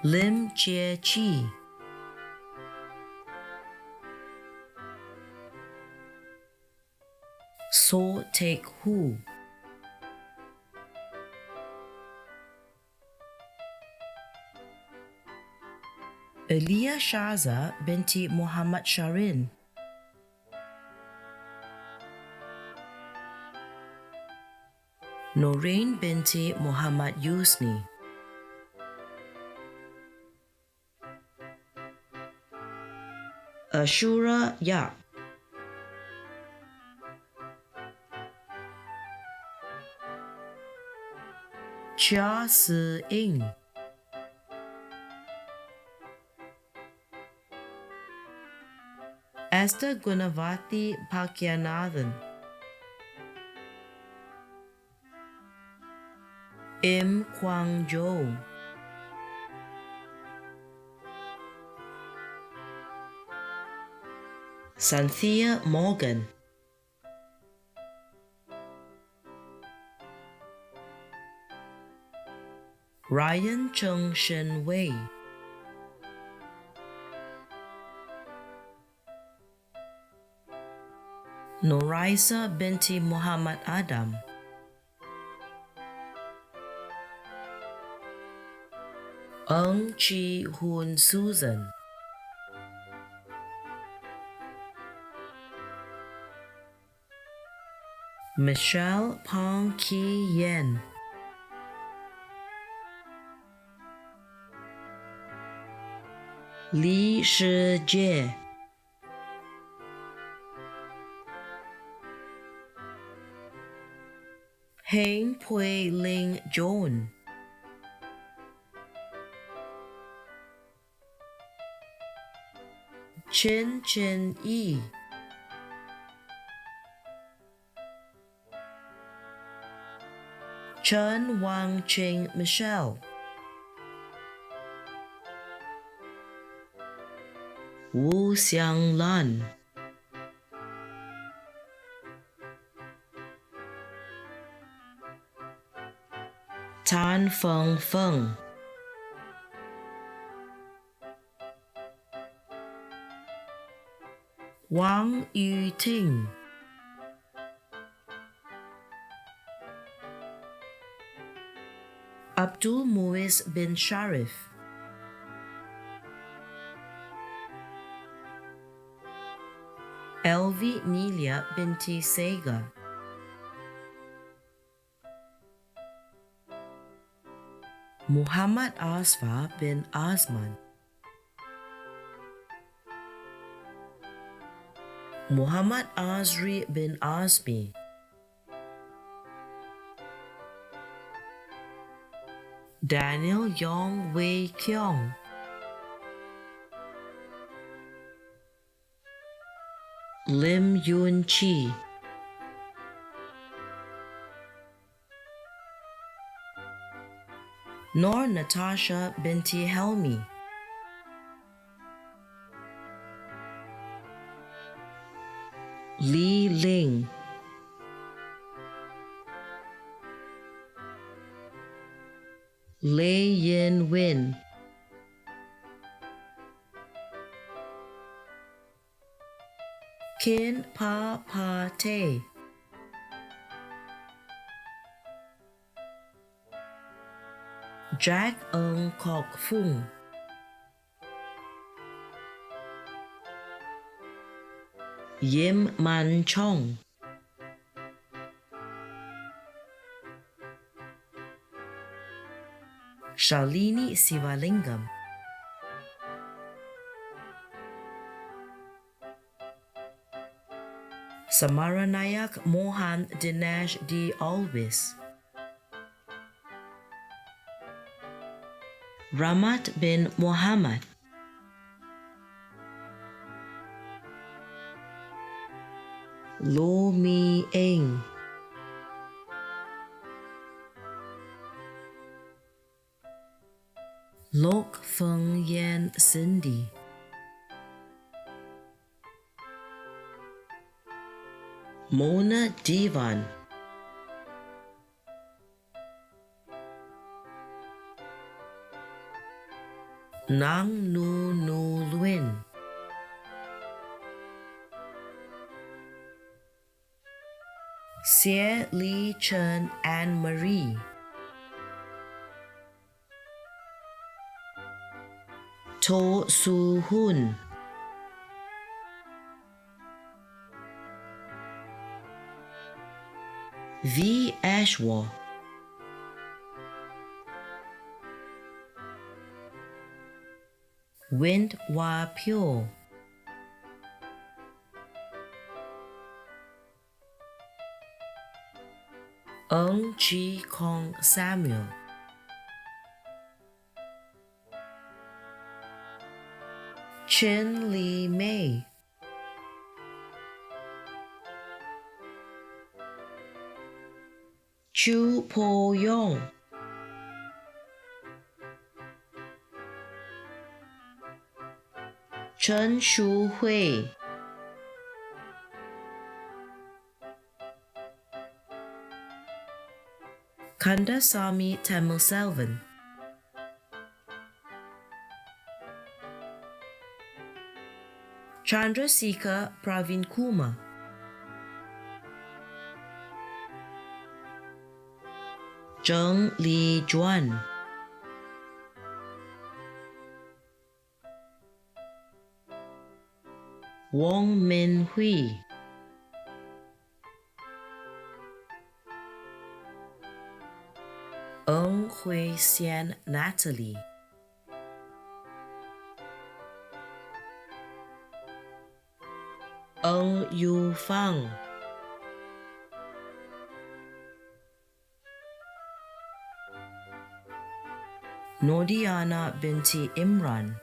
Lim Jie Chi, So Taek Hu, Elia Shaza binti Muhammad Sharin, Noreen binti Muhammad Yusni, Ashura Yap, Chia Si Ing, Esther Gunavati Pakyanathan, M. Kwang Jo, Cynthia Morgan, Ryan Chung Shin Wei, Noraisa binti Muhammad Adam, Ng Chi Hoon Susan, Michelle Pong Ki Yen, Li Shi Jie, Heng Pui Ling Joan, Chin Chin Yi, Chen Wang Ching Michelle, Wu Xianglan, Tan Feng Feng, Wang Yuting, Abdul Muiz bin Sharif, Elvi Nelia binti Sega, Muhammad Asfa bin Azman, Muhammad Azri bin Azmi, Daniel Yong Wei Kyong, Lim Yun Chi, Nor Natasha binti Helmi, Li Ling, Lei Yin Win, Kin Pa Pa Te, Jack Ng Kok Fung, Yim Man Chong, Shalini Sivalingam, Samaranayak Mohan Dinesh D. Alvis, Ramat bin Muhammad, Lo Mi Eng, Lok Feng Yen Cindy, Mona Divan, Nang Nu Nu Luin, Xie Li Chen Anne Marie, To Su Hun, V. Ashwa, Wind Wa Pyo, Ng Chi Kong Samuel, Chin Li Mei, Chu Po Yong, Chen Shu Hui, Kandasamy Tamilselvan, Chandrasekhar Pravin Kumar, Zheng Li Juan, Wong Min Hui, Ng Hui Xian Natalie, Ng Yu Fang, Nodiana binti Imran,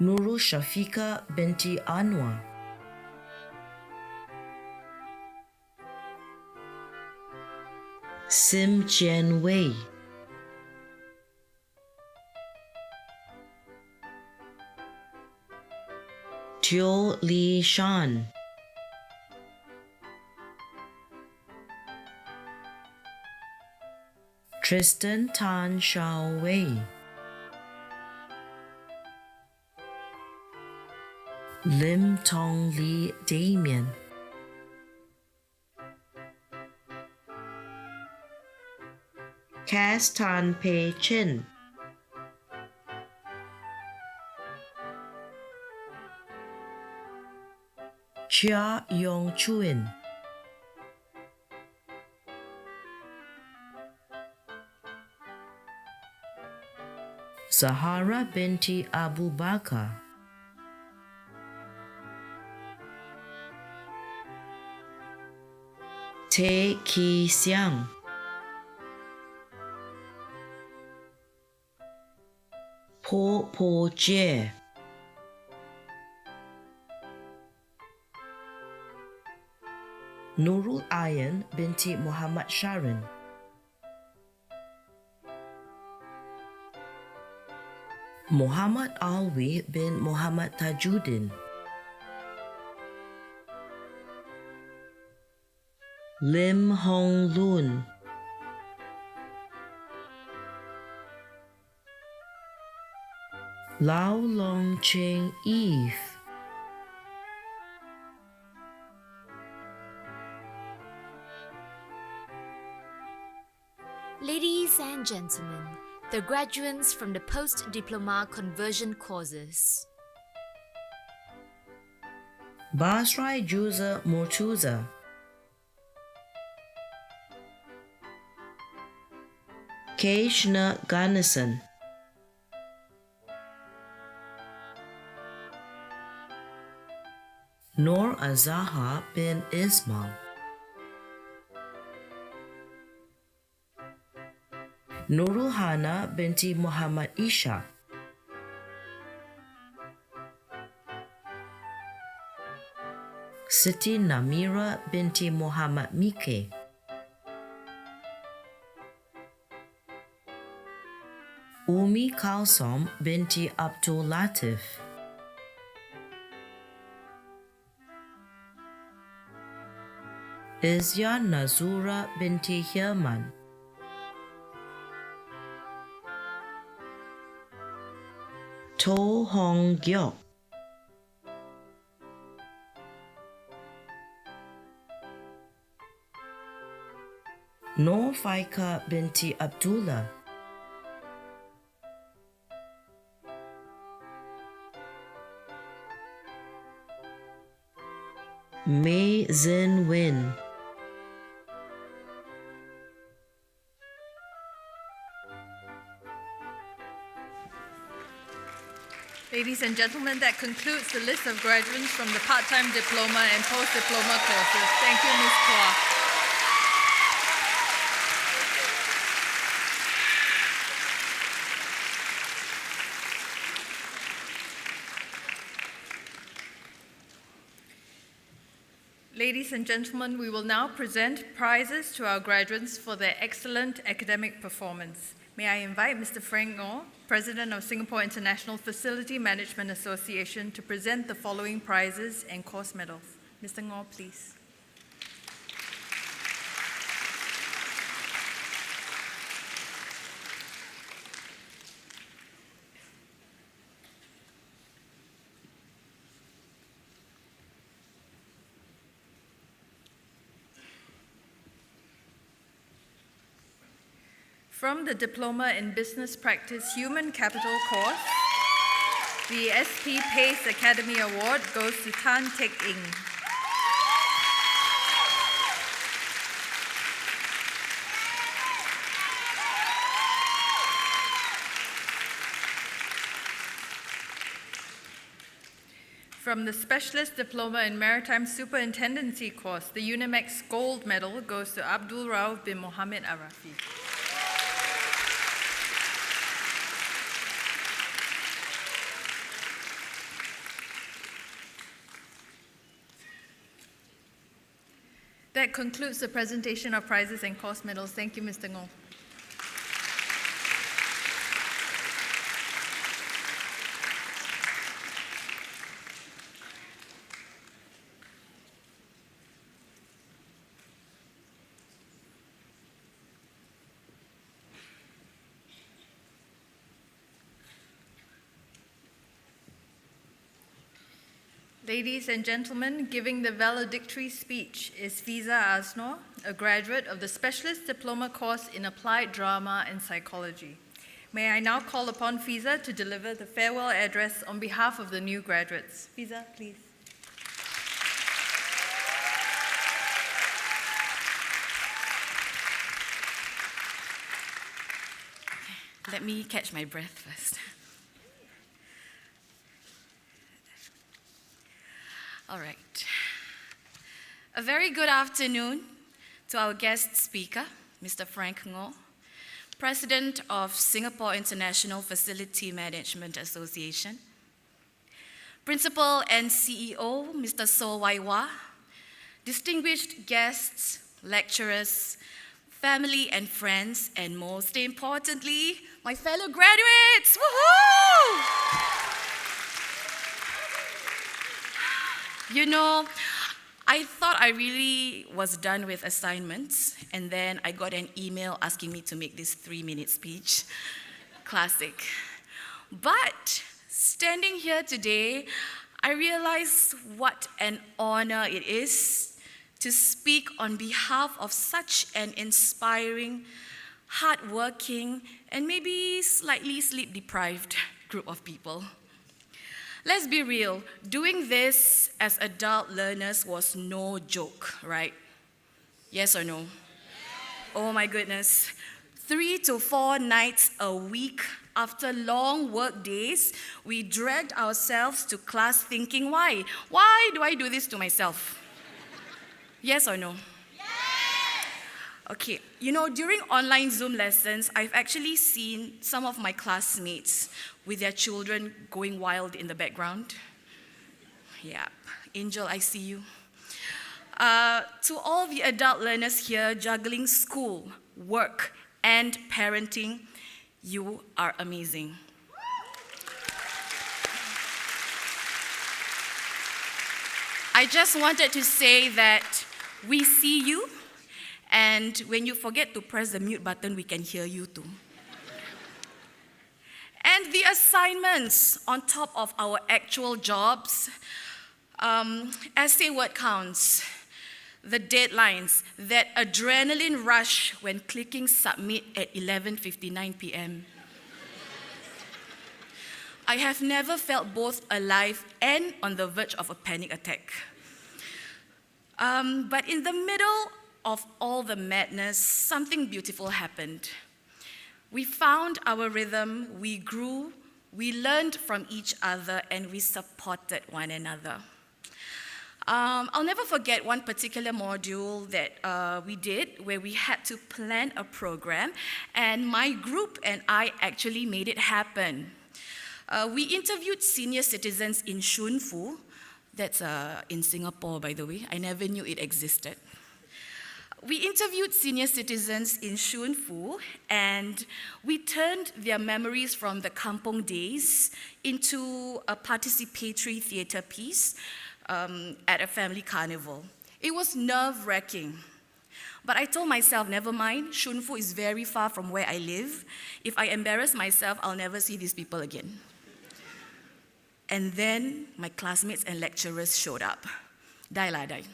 Nuru Shafika binti Anwar, Sim Jian Wei, Teo Lee Shan, Tristan Tan Shao Wei, Lim Tong Lee Damien, Cass Tan Pei Chin, Chia Yong Chuin, Zahara binti Abu Bakr, Tae Ki Siang, Po Po Jie, Nurul Ayan binti Muhammad Sharon, Muhammad Alwi bin Muhammad Tajuddin, Lim Hong Lun, Lao Long Ching Eve, Ladies and gentlemen, the graduates from the post-diploma conversion courses. Basrai Juza Murtuza, Keishna Ganesan, Nur Azaha bin Ismail, Nurul Hana binti Muhammad Isha, Siti Namira binti Muhammad Mike, Umi Kalsom binti Abdul Latif, Izya Nazura binti Hirman, To Hong Gyok, Nur Faika binti Abdullah, Mei Zin Win, Ladies and gentlemen, that concludes the list of graduates from the part-time diploma and post-diploma courses. Thank you, Ms. Phua. Ladies and gentlemen, we will now present prizes to our graduates for their excellent academic performance. May I invite Mr. Frank Ngor, President of Singapore International Facility Management Association, to present the following prizes and course medals. Mr. Ngor, please. From the Diploma in Business Practice Human Capital course, the SP PACE Academy Award goes to Tan Tek Ing. From the Specialist Diploma in Maritime Superintendency course, the Unimex Gold Medal goes to Abdul Rauf bin Mohammed Arafi. That concludes the presentation of prizes and course medals. Thank you, Mr. Ngor. Ladies and gentlemen, giving the valedictory speech is Fiza Asnor, a graduate of the Specialist Diploma course in Applied Drama and Psychology. May I now call upon Fiza to deliver the farewell address on behalf of the new graduates. Fiza, please. Let me catch my breath first. All right. A very good afternoon to our guest speaker, Mr. Frank Ngo, President of Singapore International Facility Management Association, Principal and CEO, Mr. So Wai Wah, distinguished guests, lecturers, family and friends, and most importantly, my fellow graduates. Woohoo! You know, I thought I really was done with assignments, and then I got an email asking me to make this 3-minute speech. Classic. But standing here today, I realize what an honor it is to speak on behalf of such an inspiring, hardworking, and maybe slightly sleep-deprived group of people. Let's be real, doing this as adult learners was no joke, right? Yes or no? Oh my goodness. 3 to 4 nights a week after long work days, we dragged ourselves to class thinking, why? Why do I do this to myself? Yes or no? Okay, you know, during online Zoom lessons, I've actually seen some of my classmates with their children going wild in the background. Yeah, Angel, I see you. To all the adult learners here juggling school, work, and parenting, you are amazing. I just wanted to say that we see you, and when you forget to press the mute button, we can hear you too. And the assignments on top of our actual jobs, essay word counts, the deadlines, that adrenaline rush when clicking submit at 11:59 p.m. I have never felt both alive and on the verge of a panic attack. But in the middle of all the madness, something beautiful happened. We found our rhythm, we grew, we learned from each other, and we supported one another. I'll never forget one particular module that we did where we had to plan a program, and my group and I actually made it happen. We interviewed senior citizens in Shun Fu. That's in Singapore, by the way. I never knew it existed. We interviewed senior citizens in Shun Fu, and we turned their memories from the kampong days into a participatory theatre piece at a family carnival. It was nerve-wracking. But I told myself, never mind, Shun Fu is very far from where I live. If I embarrass myself, I'll never see these people again. And then my classmates and lecturers showed up. Die la die.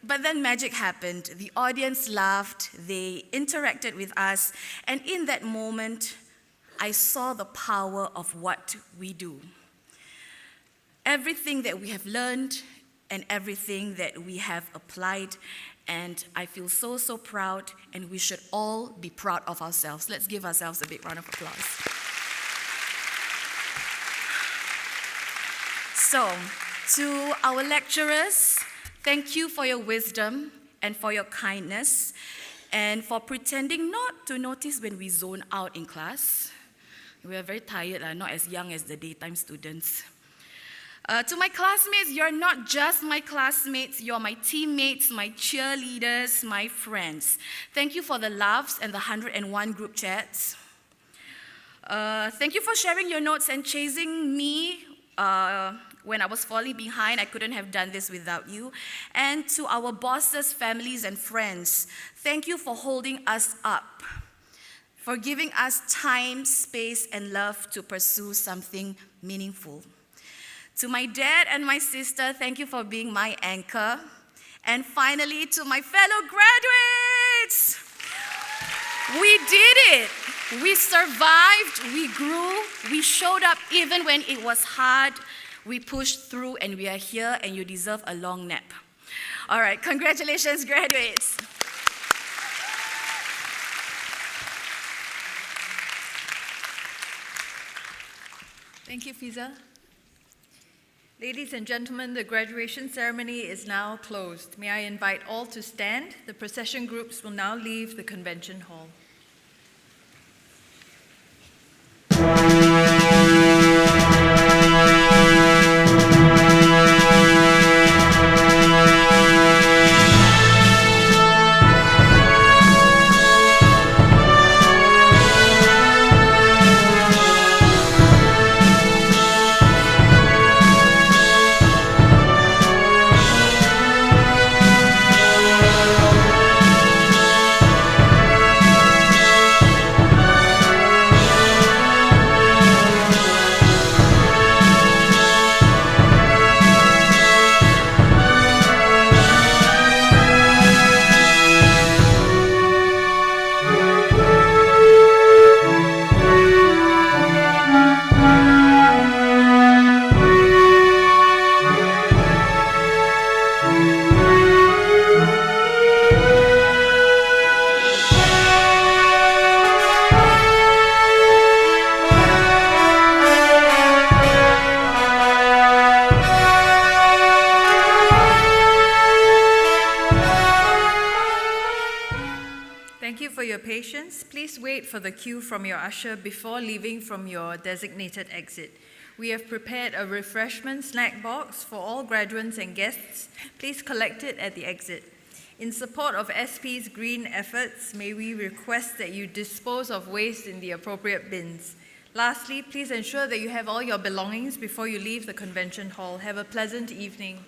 But then magic happened. The audience laughed, they interacted with us, and in that moment, I saw the power of what we do. Everything that we have learned and everything that we have applied, and I feel so, so proud, and we should all be proud of ourselves. Let's give ourselves a big round of applause. So, to our lecturers, thank you for your wisdom and for your kindness and for pretending not to notice when we zone out in class. We are very tired, not as young as the daytime students. To my classmates, you're not just my classmates, you're my teammates, my cheerleaders, my friends. Thank you for the laughs and the 101 group chats. Thank you for sharing your notes and chasing me when I was falling behind. I couldn't have done this without you. And to our bosses, families, and friends, thank you for holding us up, for giving us time, space, and love to pursue something meaningful. To my dad and my sister, thank you for being my anchor. And finally, to my fellow graduates, we did it. We survived, we grew, we showed up even when it was hard. We pushed through and we are here and you deserve a long nap. All right, congratulations, graduates. Thank you, Fiza. Ladies and gentlemen, the graduation ceremony is now closed. May I invite all to stand? The procession groups will now leave the convention hall. Thank you for your patience. Please wait for the cue from your usher before leaving from your designated exit. We have prepared a refreshment snack box for all graduates and guests. Please collect it at the exit. In support of SP's green efforts, may we request that you dispose of waste in the appropriate bins. Lastly, please ensure that you have all your belongings before you leave the convention hall. Have a pleasant evening.